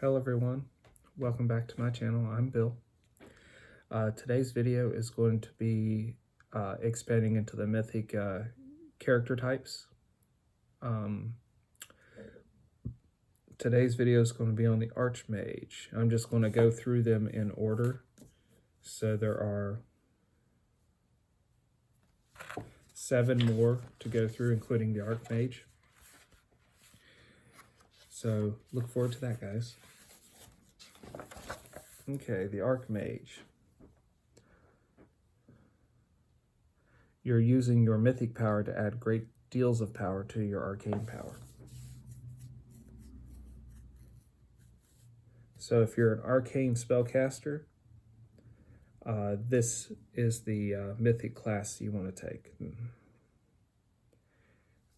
Hello everyone, welcome back to my channel. I'm Bill. Today's video is going to be expanding into the Mythic character types. Today's video is going to be on the Archmage. I'm just going to go through them in order. So there are 7 more to go through, including the Archmage. So look forward to that, guys. Okay, the Archmage. You're using your Mythic power to add great deals of power to your arcane power. So if you're an arcane spellcaster, this is the Mythic class you want to take.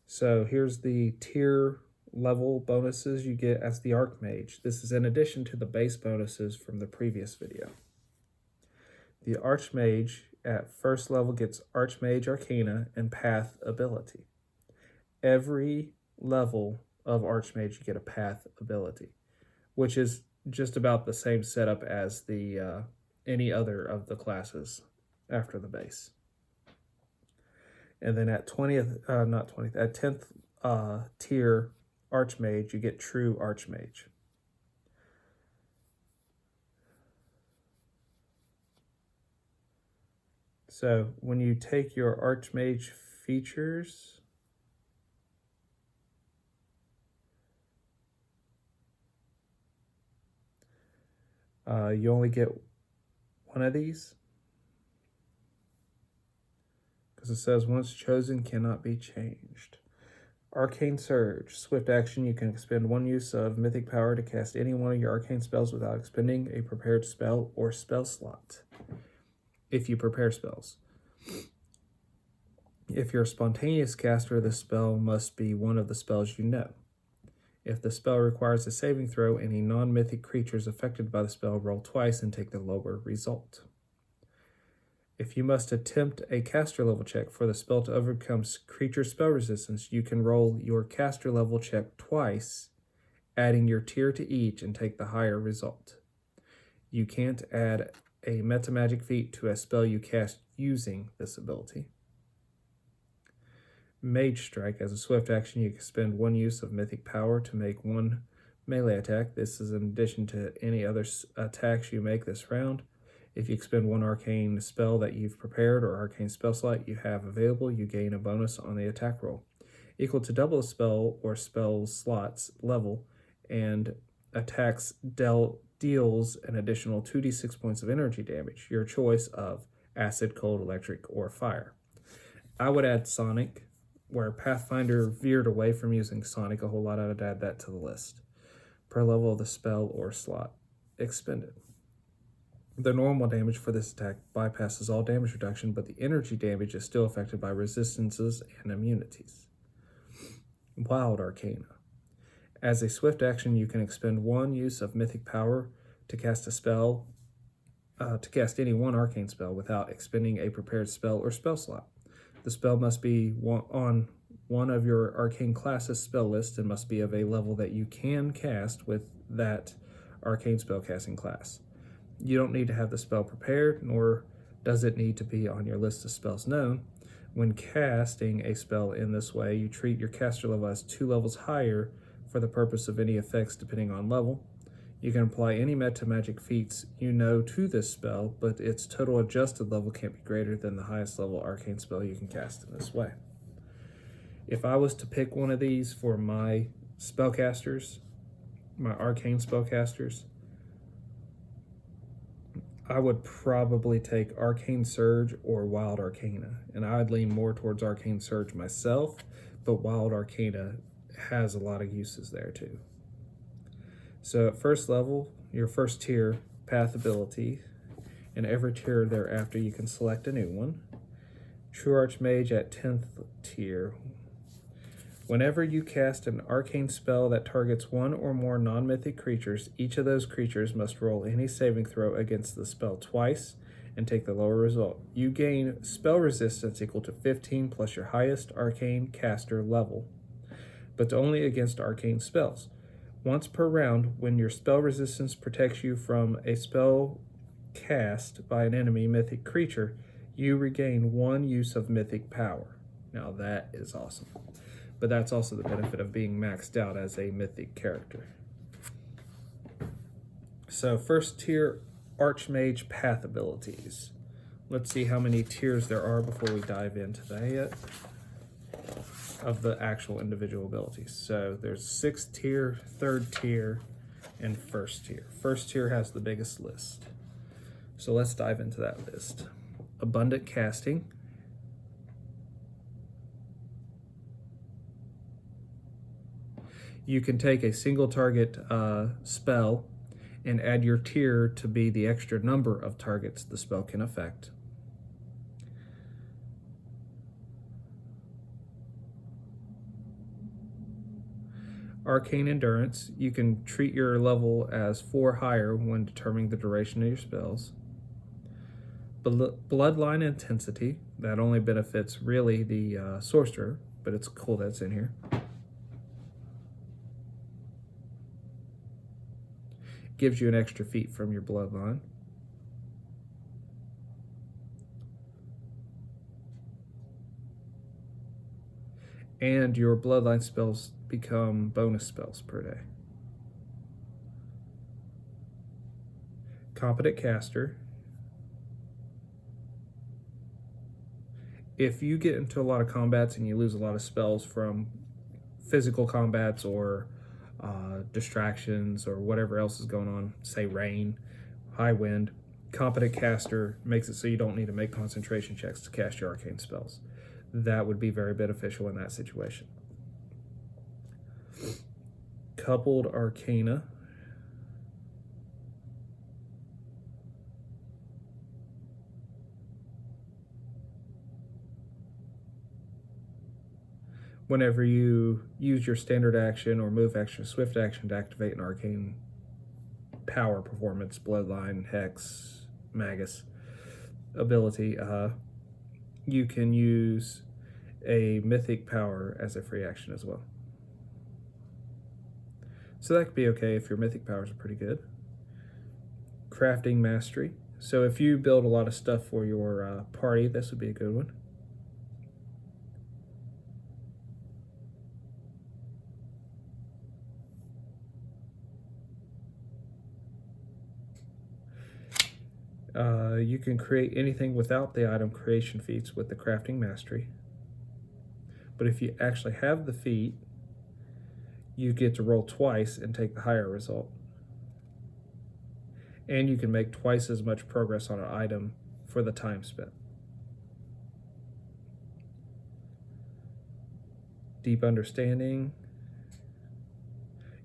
So here's the tier level bonuses you get as the Archmage. This is in addition to the base bonuses from the previous video. The Archmage at first level gets Archmage Arcana and Path ability. Every level of Archmage you get a Path ability, which is just about the same setup as the any other of the classes after the base. And then at 10th tier Archmage, you get True Archmage. So when you take your Archmage features, you only get one of these, because it says once chosen cannot be changed. Arcane Surge. Swift action, you can expend 1 use of Mythic power to cast any one of your arcane spells without expending a prepared spell or spell slot, if you prepare spells. If you're a spontaneous caster, the spell must be one of the spells you know. If the spell requires a saving throw, any non-mythic creatures affected by the spell roll twice and take the lower result. If you must attempt a caster level check for the spell to overcome creature spell resistance, you can roll your caster level check twice, adding your tier to each and take the higher result. You can't add a meta magic feat to a spell you cast using this ability. Mage Strike. As a swift action, you can spend 1 use of Mythic power to make 1 melee attack. This is in addition to any other attacks you make this round. If you expend 1 arcane spell that you've prepared or arcane spell slot you have available, you gain a bonus on the attack roll, equal to double the spell or spell slot's level, and attacks deals an additional 2d6 points of energy damage, your choice of acid, cold, electric, or fire. I would add Sonic. Where Pathfinder veered away from using Sonic a whole lot, I would add that to the list, per level of the spell or slot expended. The normal damage for this attack bypasses all damage reduction, but the energy damage is still affected by resistances and immunities. Wild Arcana. As a swift action, you can expend 1 use of Mythic power to cast a spell, to cast any 1 arcane spell without expending a prepared spell or spell slot. The spell must be on one of your arcane classes spell list and must be of a level that you can cast with that arcane spellcasting class. You don't need to have the spell prepared, nor does it need to be on your list of spells known. When casting a spell in this way, you treat your caster level as 2 levels higher for the purpose of any effects depending on level. You can apply any meta magic feats you know to this spell, but its total adjusted level can't be greater than the highest level arcane spell you can cast in this way. If I was to pick one of these for my spellcasters, my arcane spellcasters, I would probably take Arcane Surge or Wild Arcana, and I'd lean more towards Arcane Surge myself, but Wild Arcana has a lot of uses there too. So at first level, your first tier, Path ability, and every tier thereafter you can select a new one. True Archmage at 10th tier. Whenever you cast an arcane spell that targets 1 or more non-mythic creatures, each of those creatures must roll any saving throw against the spell twice and take the lower result. You gain spell resistance equal to 15 plus your highest arcane caster level, but only against arcane spells. Once per round, when your spell resistance protects you from a spell cast by an enemy mythic creature, you regain 1 use of mythic power. Now that is awesome. But that's also the benefit of being maxed out as a mythic character. So first tier Archmage path abilities. Let's see how many tiers there are before we dive into that of the actual individual abilities. So there's 6th tier, 3rd tier, and 1st tier. 1st tier has the biggest list. So let's dive into that list. Abundant casting. You can take a single target spell and add your tier to be the extra number of targets the spell can affect. Arcane Endurance. You can treat your level as 4 higher when determining the duration of your spells. Bloodline Intensity. That only benefits really the sorcerer, but it's cool that it's in here. Gives you an extra feat from your bloodline. And your bloodline spells become bonus spells per day. Competent Caster. If you get into a lot of combats and you lose a lot of spells from physical combats or distractions or whatever else is going on, say rain, high wind, Competent Caster makes it so you don't need to make concentration checks to cast your arcane spells. That would be very beneficial in that situation. Coupled Arcana. Whenever you use your standard action or move action or swift action to activate an arcane power, performance, bloodline, hex, magus ability, you can use a mythic power as a free action as well. So that could be okay if your mythic powers are pretty good. Crafting Mastery. So if you build a lot of stuff for your party, this would be a good one. You can create anything without the item creation feats with the Crafting Mastery. But if you actually have the feat, you get to roll twice and take the higher result. And you can make twice as much progress on an item for the time spent. Deep Understanding.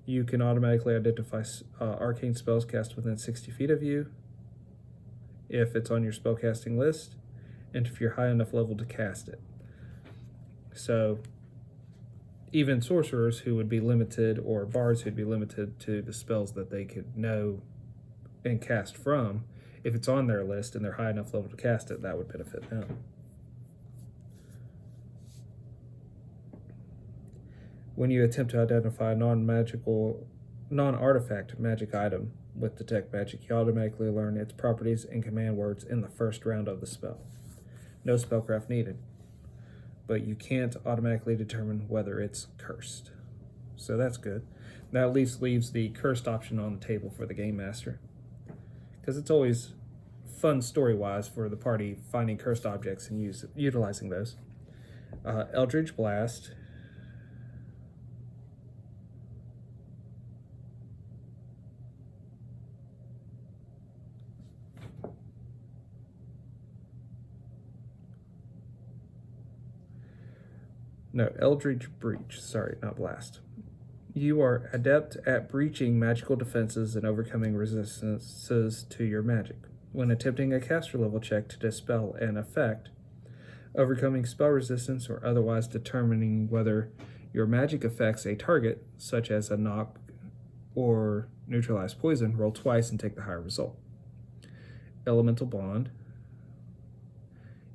You can automatically identify arcane spells cast within 60 feet of you if it's on your spellcasting list, and if you're high enough level to cast it. So even sorcerers who would be limited, or bards who'd be limited to the spells that they could know and cast from, if it's on their list and they're high enough level to cast it, that would benefit them. When you attempt to identify a non-artifact magic item with Detect Magic, you automatically learn its properties and command words in the first round of the spell. No spellcraft needed, but you can't automatically determine whether it's cursed. So that's good. That at least leaves the cursed option on the table for the Game Master, because it's always fun story-wise for the party finding cursed objects and utilizing those. Eldritch Blast. No, Eldritch Breach. Sorry, not Blast. You are adept at breaching magical defenses and overcoming resistances to your magic. When attempting a caster level check to dispel an effect, overcoming spell resistance or otherwise determining whether your magic affects a target, such as a knock or neutralize poison, roll twice and take the higher result. Elemental Bond.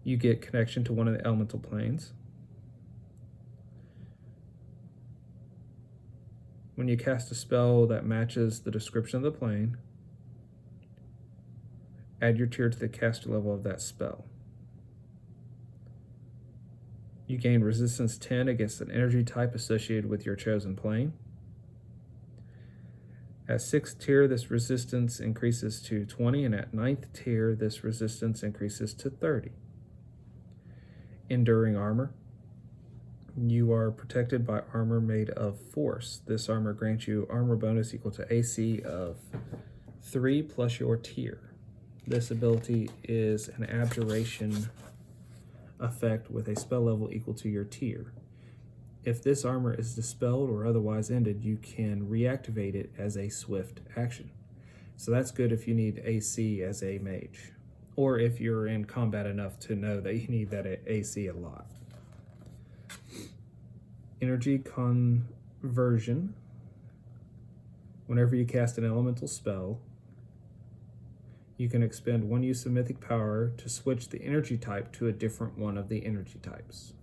You get connection to one of the elemental planes. When you cast a spell that matches the description of the plane, add your tier to the caster level of that spell. You gain resistance 10 against an energy type associated with your chosen plane. At 6th tier, this resistance increases to 20, and at 9th tier, this resistance increases to 30. Enduring armor. You are protected by armor made of force. This armor grants you armor bonus equal to AC of 3 plus your tier. This ability is an abjuration effect with a spell level equal to your tier. If this armor is dispelled or otherwise ended, you can reactivate it as a swift action. So that's good if you need AC as a mage, or if you're in combat enough to know that you need that AC a lot. Energy conversion. Whenever you cast an elemental spell, you can expend 1 use of mythic power to switch the energy type to a different one of the energy types.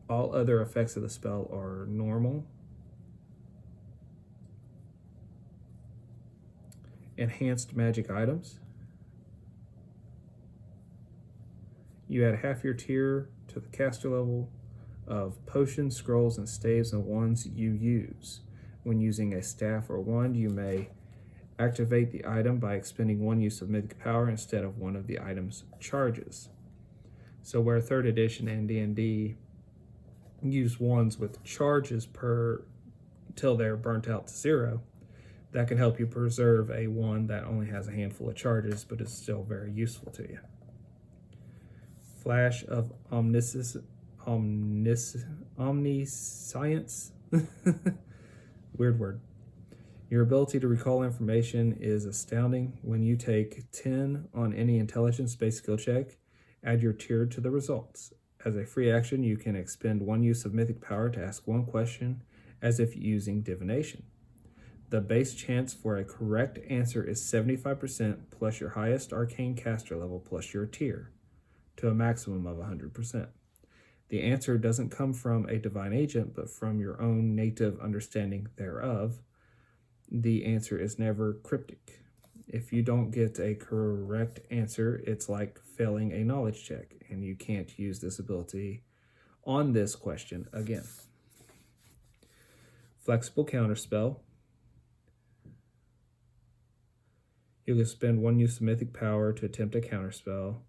All other effects of the spell are normal. Enhanced magic items. You add half your tier to the caster level of potions, scrolls, and staves and wands you use. When using a staff or wand, you may activate the item by expending 1 use of mythic power instead of one of the item's charges. So where 3rd edition and D&D use wands with charges till they're burnt out to 0, that can help you preserve a wand that only has a handful of charges but is still very useful to you. Flash of omniscience. Weird word. Your ability to recall information is astounding. When you take 10 on any intelligence-based skill check, add your tier to the results. As a free action, you can expend 1 use of mythic power to ask 1 question as if using divination. The base chance for a correct answer is 75% plus your highest arcane caster level plus your tier, to a maximum of 100%. The answer doesn't come from a divine agent, but from your own native understanding thereof. The answer is never cryptic. If you don't get a correct answer, it's like failing a knowledge check, and you can't use this ability on this question again. Flexible counterspell. You can spend 1 use of mythic power to attempt a counterspell.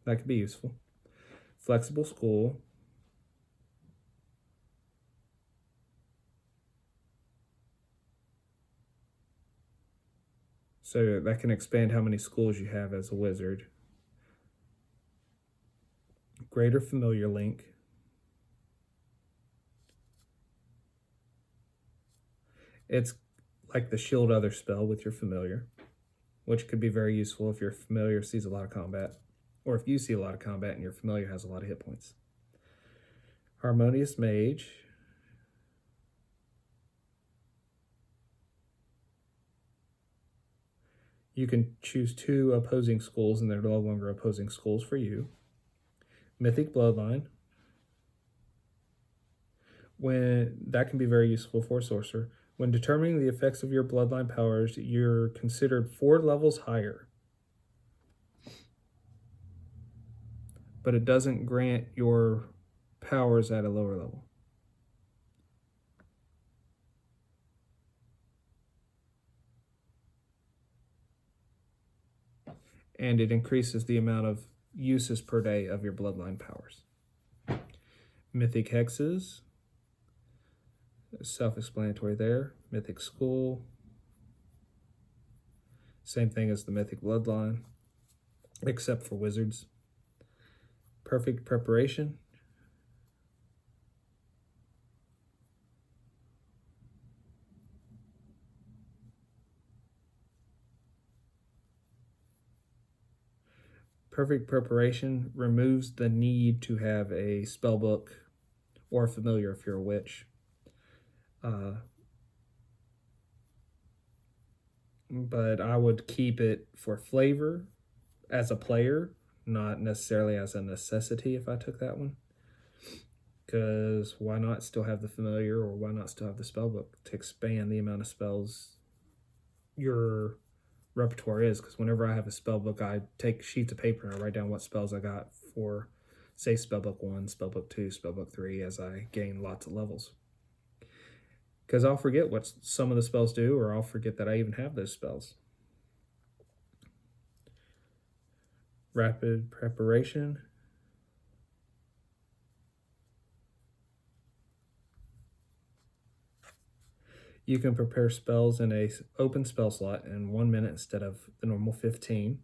That could be useful. Flexible school. So that can expand how many schools you have as a wizard. Greater familiar link. It's like the shield other spell with your familiar, which could be very useful if your familiar sees a lot of combat, or if you see a lot of combat and your familiar has a lot of hit points. Harmonious Mage. You can choose 2 opposing schools, and they're no longer opposing schools for you. Mythic Bloodline. That can be very useful for a sorcerer. When determining the effects of your bloodline powers, you're considered 4 levels higher, but it doesn't grant your powers at a lower level. And it increases the amount of uses per day of your bloodline powers. Mythic Hexes. Self-explanatory there. Mythic School. Same thing as the Mythic Bloodline, except for wizards. Perfect Preparation. Perfect Preparation removes the need to have a spellbook or a familiar if you're a witch. But I would keep it for flavor as a player not necessarily as a necessity if I took that one. Because why not still have the familiar, or why not still have the spellbook to expand the amount of spells your repertoire is? Because whenever I have a spellbook, I take sheets of paper and I write down what spells I got for, say, spellbook 1, spellbook 2, spellbook 3, as I gain lots of levels. Because I'll forget what some of the spells do, or I'll forget that I even have those spells. Rapid preparation. You can prepare spells in a open spell slot in 1 minute instead of the normal 15.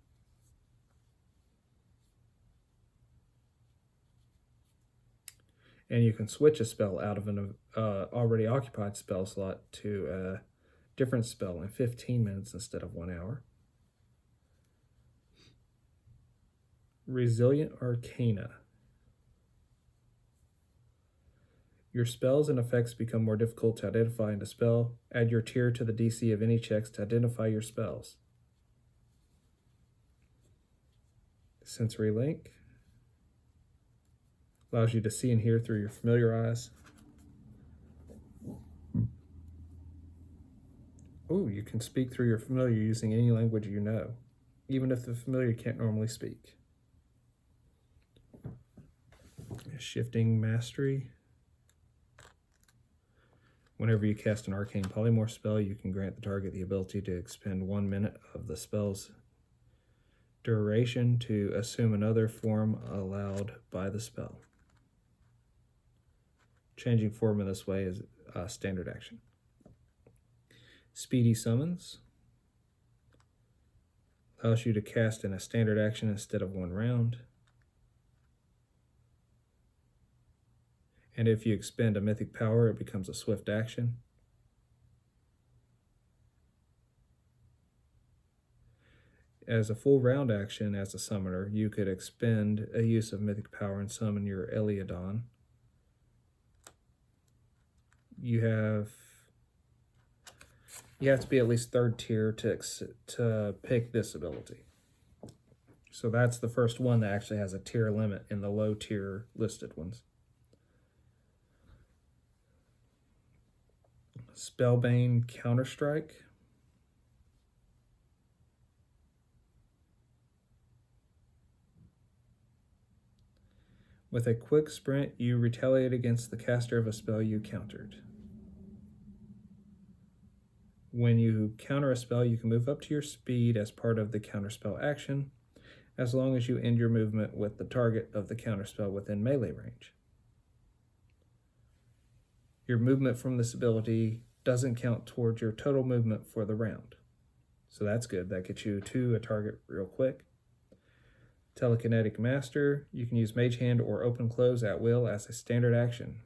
And you can switch a spell out of an already occupied spell slot to a different spell in 15 minutes instead of 1 hour. Resilient Arcana. Your spells and effects become more difficult to identify and dispel. Add your tier to the DC of any checks to identify your spells. Sensory Link. Allows you to see and hear through your familiar eyes. Ooh, you can speak through your familiar using any language you know, even if the familiar can't normally speak. Shifting Mastery. Whenever you cast an arcane polymorph spell, you can grant the target the ability to expend 1 minute of the spell's duration to assume another form allowed by the spell. Changing form in this way is a standard action. Speedy Summons. Allows you to cast in a standard action instead of 1 round. And if you expend a mythic power, it becomes a swift action. As a full round action as a summoner, you could expend a use of mythic power and summon your Eliodon. You have to be at least 3rd tier to pick this ability. So that's the first one that actually has a tier limit in the low tier listed ones. Spellbane Counterstrike. With a quick sprint, you retaliate against the caster of a spell you countered. When you counter a spell, you can move up to your speed as part of the counterspell action, as long as you end your movement with the target of the counterspell within melee range. Your movement from this ability doesn't count towards your total movement for the round. So that's good. That gets you to a target real quick. Telekinetic Master. You can use Mage Hand or Open Close at will as a standard action.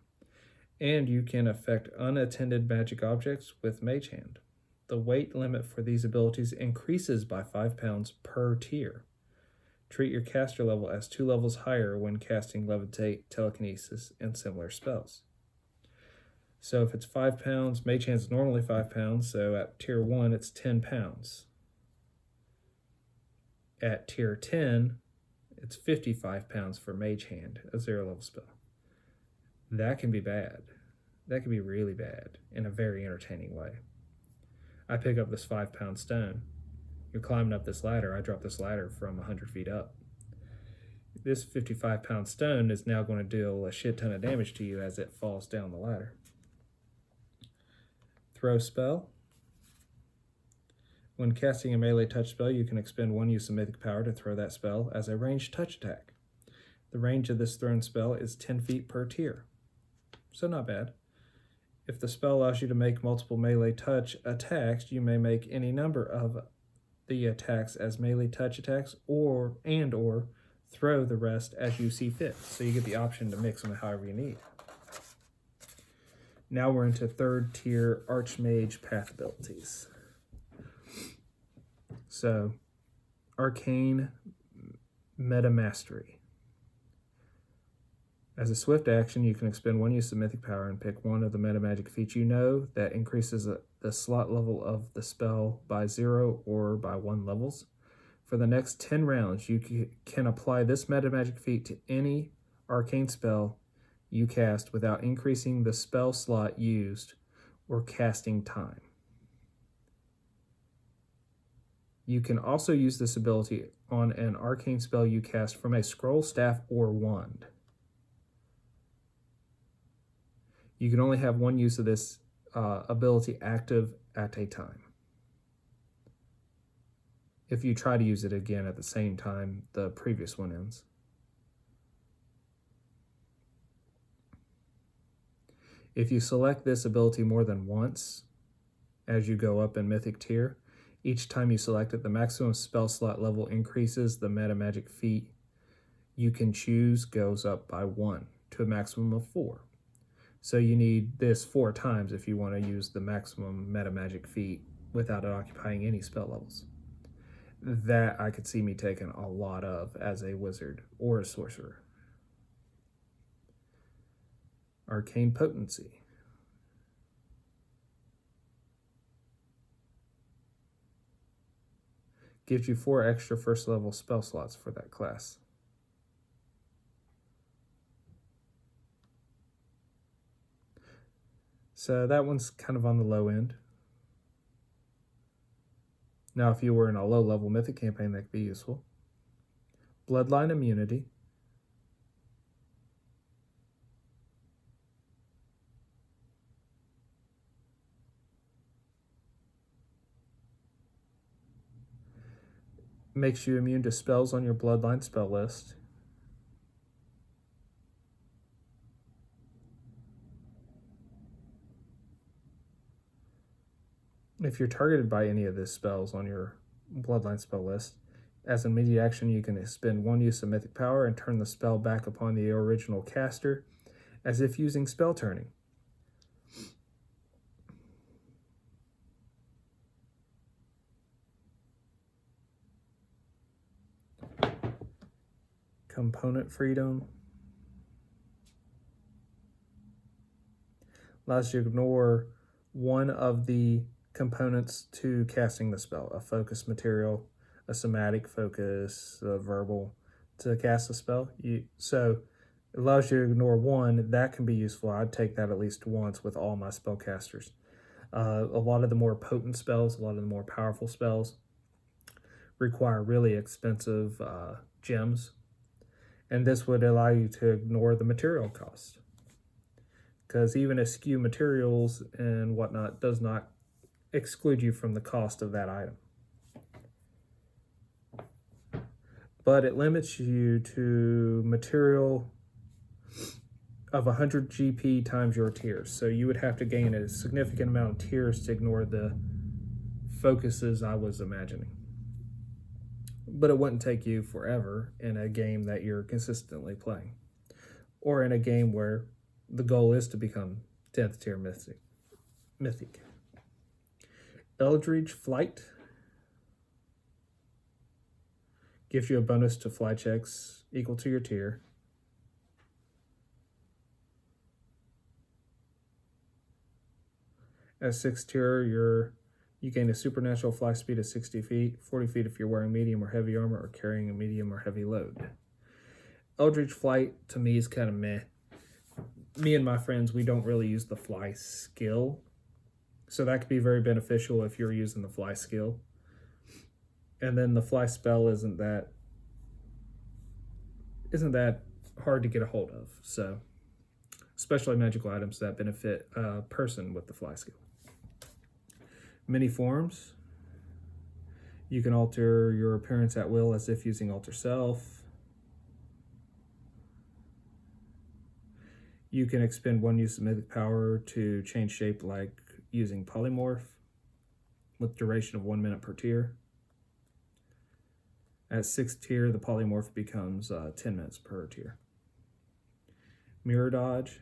And you can affect unattended magic objects with Mage Hand. The weight limit for these abilities increases by 5 pounds per tier. Treat your caster level as 2 levels higher when casting Levitate, Telekinesis, and similar spells. So if it's 5 pounds, Mage Hand is normally 5 pounds, so at tier 1 it's 10 pounds. At tier 10, it's 55 pounds for Mage Hand, a 0 level spell. That can be bad. That can be really bad in a very entertaining way. I pick up this 5-pound stone. You're climbing up this ladder. I drop this ladder from 100 feet up. This 55-pound stone is now going to deal a shit ton of damage to you as it falls down the ladder. Throw Spell. When casting a melee touch spell, you can expend 1 use of mythic power to throw that spell as a ranged touch attack. The range of this thrown spell is 10 feet per tier, so not bad. If the spell allows you to make multiple melee touch attacks, you may make any number of the attacks as melee touch attacks or throw the rest as you see fit. So you get the option to mix them however you need. Now we're into 3rd tier Archmage path abilities. So, Arcane Meta Mastery. As a swift action, you can expend 1 use of mythic power and pick one of the meta magic feats you know that increases the slot level of the spell by 0 or by 1 levels. For the next 10 rounds, you can apply this meta magic feat to any arcane spell you cast without increasing the spell slot used or casting time. You can also use this ability on an arcane spell you cast from a scroll, staff, or wand. You can only have one use of this ability active at a time. If you try to use it again at the same time the previous one ends. If you select this ability more than once as you go up in Mythic tier, each time you select it, the maximum spell slot level increases. The meta magic feat you can choose goes up by 1 to a maximum of 4. So you need this 4 times if you want to use the maximum meta magic feat without it occupying any spell levels. That I could see me taking a lot of as a wizard or a sorcerer. Arcane Potency. Gives you 4 extra first level spell slots for that class. So that one's kind of on the low end. Now, if you were in a low-level Mythic campaign, that could be useful. Bloodline Immunity. Makes you immune to spells on your Bloodline spell list. If you're targeted by any of these spells on your Bloodline spell list, as an immediate action, you can spend 1 use of Mythic Power and turn the spell back upon the original caster, as if using spell turning. Component Freedom. Allows you to ignore one of the components to casting the spell. A focus material, a somatic focus, a verbal to cast the spell. So it allows you to ignore one. That can be useful. I'd take that at least once with all my spellcasters. A lot of the more potent spells, a lot of the more powerful spells require really expensive gems. And this would allow you to ignore the material cost. Because even eschew materials and whatnot does not exclude you from the cost of that item. But it limits you to material of 100 GP times your tiers. So you would have to gain a significant amount of tiers to ignore the focuses I was imagining. But it wouldn't take you forever in a game that you're consistently playing. Or in a game where the goal is to become 10th tier Mythic. Eldritch Flight. Gives you a bonus to fly checks equal to your tier. At 6th tier, you gain a supernatural fly speed of 60 feet, 40 feet if you're wearing medium or heavy armor or carrying a medium or heavy load. Eldritch Flight, to me, is kind of meh. Me and my friends, we don't really use the fly skill. So that could be very beneficial if you're using the fly skill. And then the fly spell isn't that hard to get a hold of. So, especially magical items that benefit a person with the fly skill. Many forms. You can alter your appearance at will as if using Alter Self. You can expend 1 use of Mythic Power to change shape like using Polymorph with duration of 1 minute per tier. At 6th tier, the Polymorph becomes 10 minutes per tier. Mirror Dodge.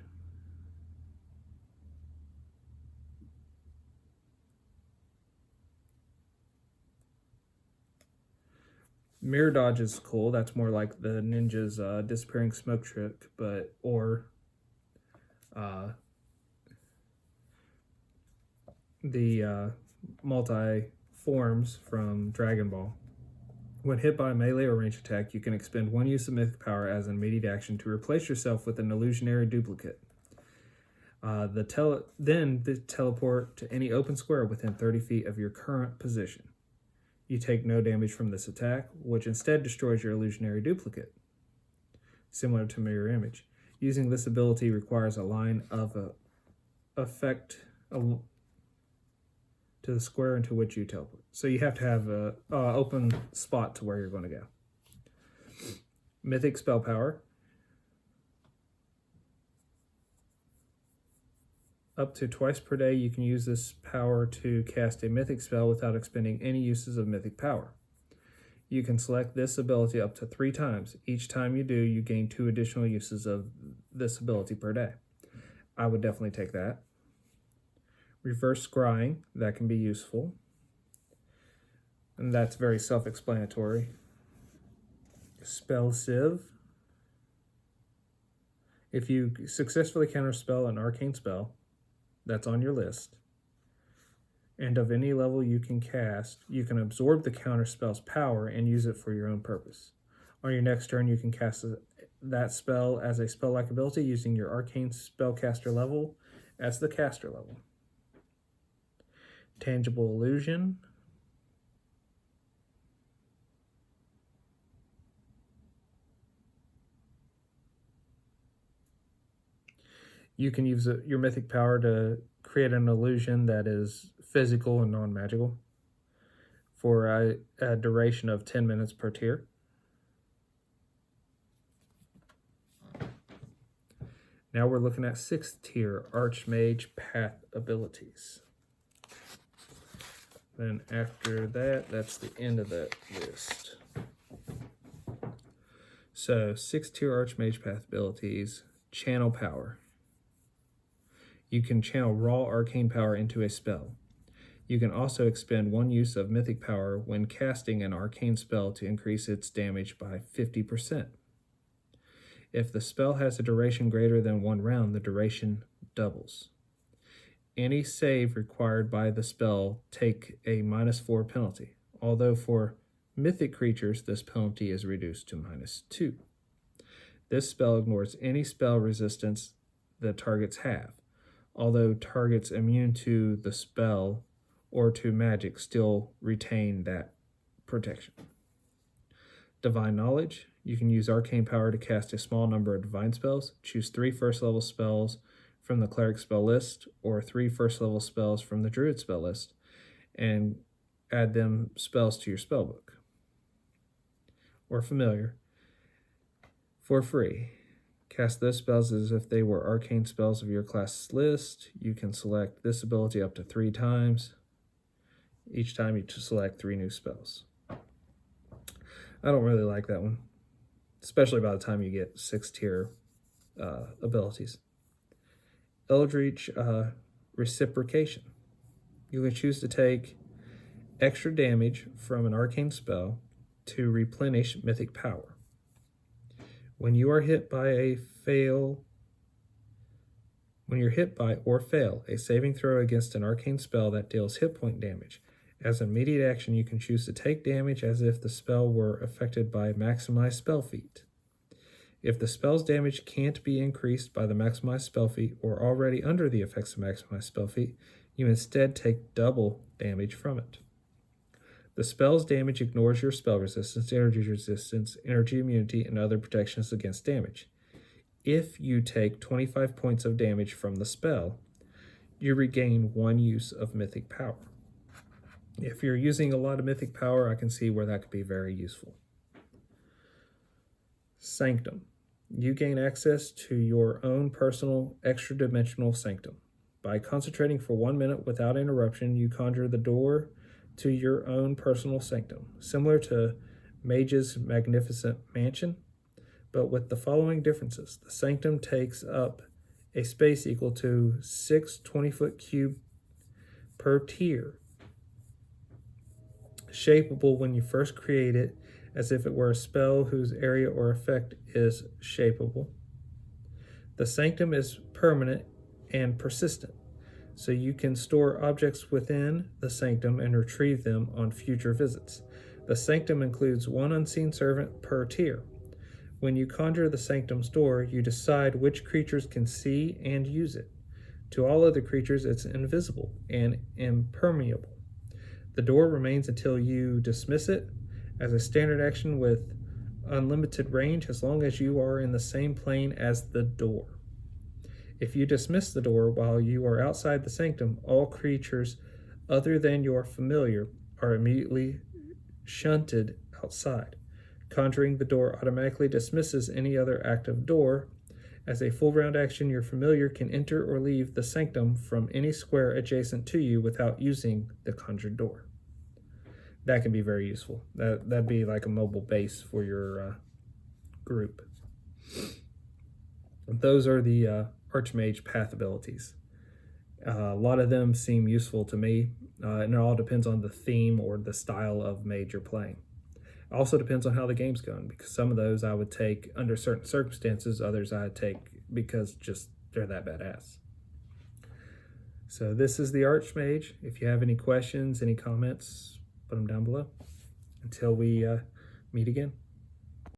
Mirror Dodge is cool. That's more like the ninja's disappearing smoke trick, or the multi-forms from Dragon Ball. When hit by a melee or range attack, you can expend 1 use of Mythic Power as an immediate action to replace yourself with an illusionary duplicate. Then teleport to any open square within 30 feet of your current position. You take no damage from this attack, which instead destroys your illusionary duplicate. Similar to Mirror Image. Using this ability requires a line of effect to the square into which you teleport. So you have to have an open spot to where you're going to go. Mythic Spell Power. Up to twice per day, you can use this power to cast a mythic spell without expending any uses of mythic power. You can select this ability up to 3 times. Each time you do, you gain 2 additional uses of this ability per day. I would definitely take that. Reverse Scrying, that can be useful. And that's very self-explanatory. Spell Sieve. If you successfully counterspell an arcane spell that's on your list, and of any level you can cast, you can absorb the counterspell's power and use it for your own purpose. On your next turn, you can cast that spell as a spell-like ability using your arcane spellcaster level as the caster level. Tangible Illusion. You can use your mythic power to create an illusion that is physical and non-magical for a duration of 10 minutes per tier. Now we're looking at 6th tier Archmage Path abilities. Then after that, that's the end of that list. So 6th tier Archmage Path abilities, Channel Power. You can channel raw arcane power into a spell. You can also expend 1 use of mythic power when casting an arcane spell to increase its damage by 50%. If the spell has a duration greater than 1 round, the duration doubles. Any save required by the spell take a -4 penalty, although for mythic creatures this penalty is reduced to -2. This spell ignores any spell resistance the targets have, although targets immune to the spell or to magic still retain that protection. Divine Knowledge. You can use arcane power to cast a small number of divine spells. Choose 3 first-level spells from the cleric spell list or 3 first-level spells from the druid spell list and add them spells to your spellbook. Or Familiar. For free. Cast those spells as if they were arcane spells of your class list. You can select this ability up to 3 times. Each time you select 3 new spells. I don't really like that one, especially by the time you get 6th tier abilities. Eldritch Reciprocation. You can choose to take extra damage from an arcane spell to replenish mythic power. When you're hit by or fail a saving throw against an arcane spell that deals hit point damage, as an immediate action you can choose to take damage as if the spell were affected by maximized spell feat. If the spell's damage can't be increased by the maximized spell feat or already under the effects of maximized spell feat, you instead take double damage from it. The spell's damage ignores your spell resistance, energy immunity, and other protections against damage. If you take 25 points of damage from the spell, you regain 1 use of mythic power. If you're using a lot of mythic power, I can see where that could be very useful. Sanctum. You gain access to your own personal extra-dimensional sanctum. By concentrating for 1 minute without interruption, you conjure the door to your own personal sanctum, similar to Mage's Magnificent Mansion, but with the following differences. The sanctum takes up a space equal to 6 20-foot cubes per tier, shapeable when you first create it as if it were a spell whose area or effect is shapeable. The sanctum is permanent and persistent, so you can store objects within the sanctum and retrieve them on future visits. The sanctum includes one unseen servant per tier. When you conjure the sanctum's door, you decide which creatures can see and use it. To all other creatures, it's invisible and impermeable. The door remains until you dismiss it as a standard action with unlimited range as long as you are in the same plane as the door. If you dismiss the door while you are outside the sanctum, all creatures other than your familiar are immediately shunted outside. Conjuring the door automatically dismisses any other active door. As a full round action, your familiar can enter or leave the sanctum from any square adjacent to you without using the conjured door. That can be very useful. That'd be like a mobile base for your group. Those are the Archmage path abilities. A lot of them seem useful to me, and it all depends on the theme or the style of mage you're playing. It also depends on how the game's going, because some of those I would take under certain circumstances, others I'd take because just they're that badass. So this is the Archmage. If you have any questions, any comments, put them down below. Until we meet again.